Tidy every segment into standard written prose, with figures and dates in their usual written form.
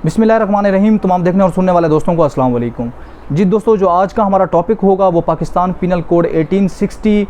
बिस्मिल्लाहिर्रहमानिर्रहीम। तमाम देखने और सुनने वाले दोस्तों को अस्सलाम वालेकुम। जी दोस्तों, जो आज का हमारा टॉपिक होगा वो पाकिस्तान पिनल कोड 1860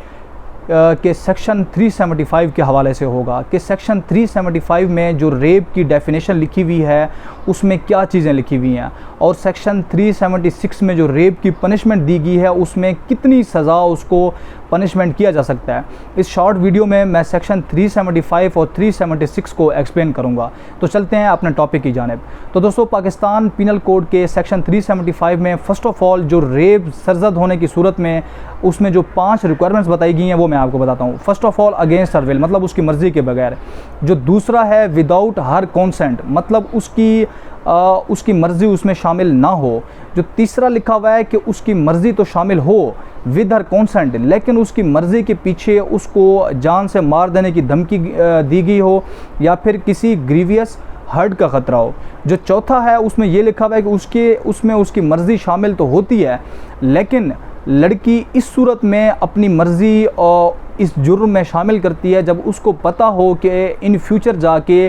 के सेक्शन 375 के हवाले से होगा कि सेक्शन 375 में जो रेप की डेफिनेशन लिखी हुई है उसमें क्या चीज़ें लिखी हुई हैं, और सेक्शन 376 में जो रेप की पनिशमेंट दी गई है उसमें कितनी सज़ा उसको पनिशमेंट किया जा सकता है। इस शॉर्ट वीडियो में मैं सेक्शन 375 और 376 को एक्सप्लेन करूंगा। तो चलते हैं अपने टॉपिक की जानिब। तो दोस्तों, पाकिस्तान पिनल कोड के सेक्शन 375 में फ़र्स्ट ऑफ़ ऑल जो रेप सरजद होने की सूरत में उसमें जो 5 रिक्वायरमेंट्स बताई गई हैं वो मैं आपको बताता हूँ। First of all against her will, मतलब उसकी मर्ज़ी के बगैर। जो दूसरा है विदाउट हर कॉन्सेंट, मतलब उसकी मर्ज़ी उसमें शामिल ना हो। जो तीसरा लिखा हुआ है कि उसकी मर्ज़ी तो शामिल हो विद हर कॉन्सेंट, लेकिन उसकी मर्ज़ी के पीछे उसको जान से मार देने की धमकी दी गई हो या फिर किसी ग्रीवियस हर्ट का ख़तरा हो। जो चौथा है उसमें ये लिखा हुआ है कि उसमें उसकी मर्ज़ी शामिल तो होती है, लेकिन लड़की इस सूरत में अपनी मर्ज़ी और इस जुर्म में शामिल करती है जब उसको पता हो कि इन फ्यूचर जाके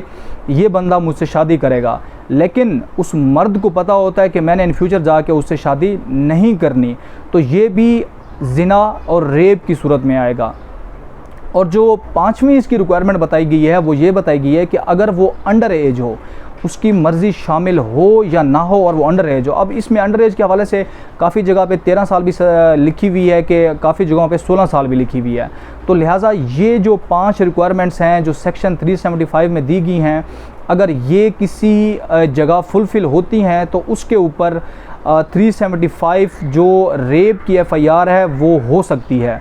ये बंदा मुझसे शादी करेगा, लेकिन उस मर्द को पता होता है कि मैंने इन फ्यूचर जाके उससे शादी नहीं करनी, तो ये भी ज़िना और रेप की सूरत में आएगा। और जो 5वीं इसकी रिक्वायरमेंट बताई गई है वो ये बताई गई है कि अगर वो अंडर एज हो, उसकी मर्ज़ी शामिल हो या ना हो और वो अंडर एज हो। अब इसमें अंडर एज के हवाले से काफ़ी जगह पे 13 साल भी लिखी हुई है कि काफ़ी जगहों पे 16 साल भी लिखी हुई है। तो लिहाजा ये जो 5 रिक्वायरमेंट्स हैं जो सेक्शन 375 में दी गई हैं, अगर ये किसी जगह फुलफ़िल होती हैं तो उसके ऊपर 375 जो रेप की FIR है वो हो सकती है।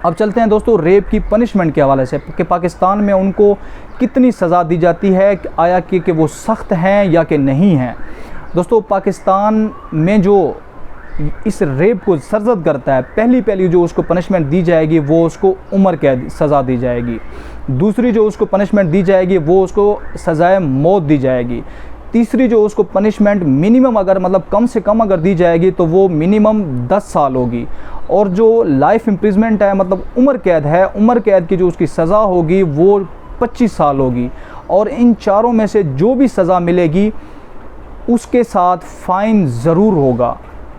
अब चलते हैं दोस्तों रेप की पनिशमेंट के हवाले से कि पाकिस्तान में उनको कितनी सज़ा दी जाती है, आया कि वो सख्त हैं या कि नहीं हैं। दोस्तों, पाकिस्तान में जो इस रेप को सरजद करता है, पहली जो उसको पनिशमेंट दी जाएगी वो उसको उम्र कैद सज़ा दी जाएगी। दूसरी जो उसको पनिशमेंट दी जाएगी वो उसको सज़ाए मौत दी जाएगी। तीसरी जो उसको पनिशमेंट मिनिमम अगर मतलब कम से कम अगर दी जाएगी तो वो मिनिमम 10 साल होगी। और जो लाइफ इम्प्रिजमेंट है मतलब उम्र कैद है, उम्र कैद की जो उसकी सज़ा होगी वो 25 साल होगी। और इन चारों में से जो भी सज़ा मिलेगी उसके साथ फ़ाइन ज़रूर होगा।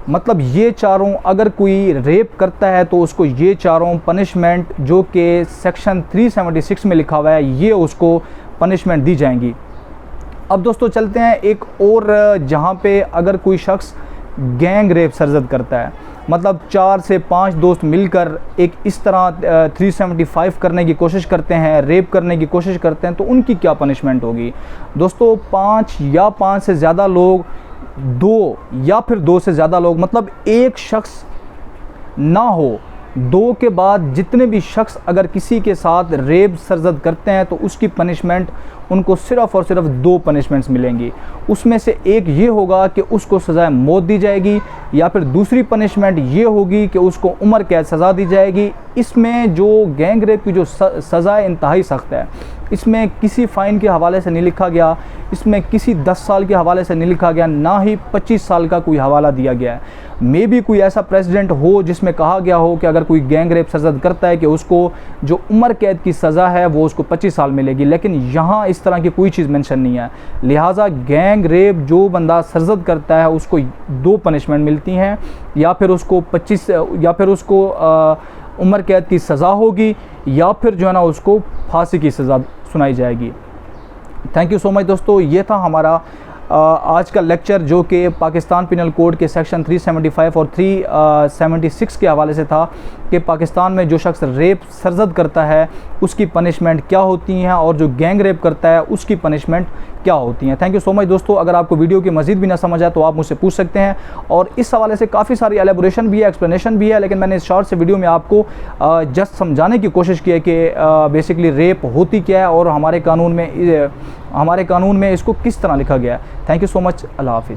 मतलब ये चारों, अगर कोई रेप करता है तो उसको ये चारों पनिशमेंट जो कि सेक्शन 376 में लिखा हुआ है ये उसको पनिशमेंट दी जाएंगी। अब दोस्तों चलते हैं एक और जहाँ पे अगर कोई शख्स गैंग रेप सरजद करता है, मतलब 4 से 5 दोस्त मिलकर एक इस तरह 375 करने की कोशिश करते हैं, रेप करने की कोशिश करते हैं, तो उनकी क्या पनिशमेंट होगी। दोस्तों 5 या 5 से ज़्यादा लोग, 2 या फिर 2 से ज़्यादा लोग, मतलब एक शख्स ना हो, 2 के बाद जितने भी शख्स अगर किसी के साथ रेप सरजद करते हैं तो उसकी पनिशमेंट उनको सिर्फ़ और सिर्फ 2 पनिशमेंट्स मिलेंगी। उसमें से एक ये होगा कि उसको सज़ाए मौत दी जाएगी, या फिर दूसरी पनिशमेंट ये होगी कि उसको उम्र कैद सज़ा दी जाएगी। इसमें जो गैंग रेप की जो सज़ा इंतहाई सख्त है, इसमें किसी फ़ाइन के हवाले से नहीं लिखा गया, इसमें किसी 10 साल के हवाले से नहीं लिखा गया, ना ही 25 साल का कोई हवाला दिया गया है। मे भी कोई ऐसा प्रेसिडेंट हो जिसमें कहा गया हो कि अगर कोई गैंग रेप सरजद करता है कि उसको जो उम्र कैद की सज़ा है वो उसको 25 साल मिलेगी, लेकिन यहाँ इस तरह की कोई चीज़ मेंशन नहीं है। लिहाजा गैंग रेप जो बंदा सरजद करता है उसको 2 पनिशमेंट मिलती हैं, या फिर उसको 25 या फिर उसको उम्र कैद की सज़ा होगी, या फिर जो है ना उसको फांसी की सज़ा सुनाई जाएगी। थैंक यू सो मच दोस्तों, ये था हमारा आज का लेक्चर जो कि पाकिस्तान पिनल कोड के सेक्शन 375 और 376 के हवाले से था कि पाकिस्तान में जो शख्स रेप सरजद करता है उसकी पनिशमेंट क्या होती हैं और जो गैंग रेप करता है उसकी पनिशमेंट क्या होती हैं। थैंक यू सो मच दोस्तों। अगर आपको वीडियो की मज़ीद भी ना समझ आए तो आप मुझसे पूछ सकते हैं, और इस हवाले से काफ़ी सारी एलेबोरेशन भी है, एक्सप्लेनेशन भी है, लेकिन मैंने इस शॉर्ट से वीडियो में आपको जस्ट समझाने की कोशिश की है कि बेसिकली रेप होती क्या है और हमारे कानून में इसको किस तरह लिखा गया है। Thank you so much. अल्लाह हाफिज़।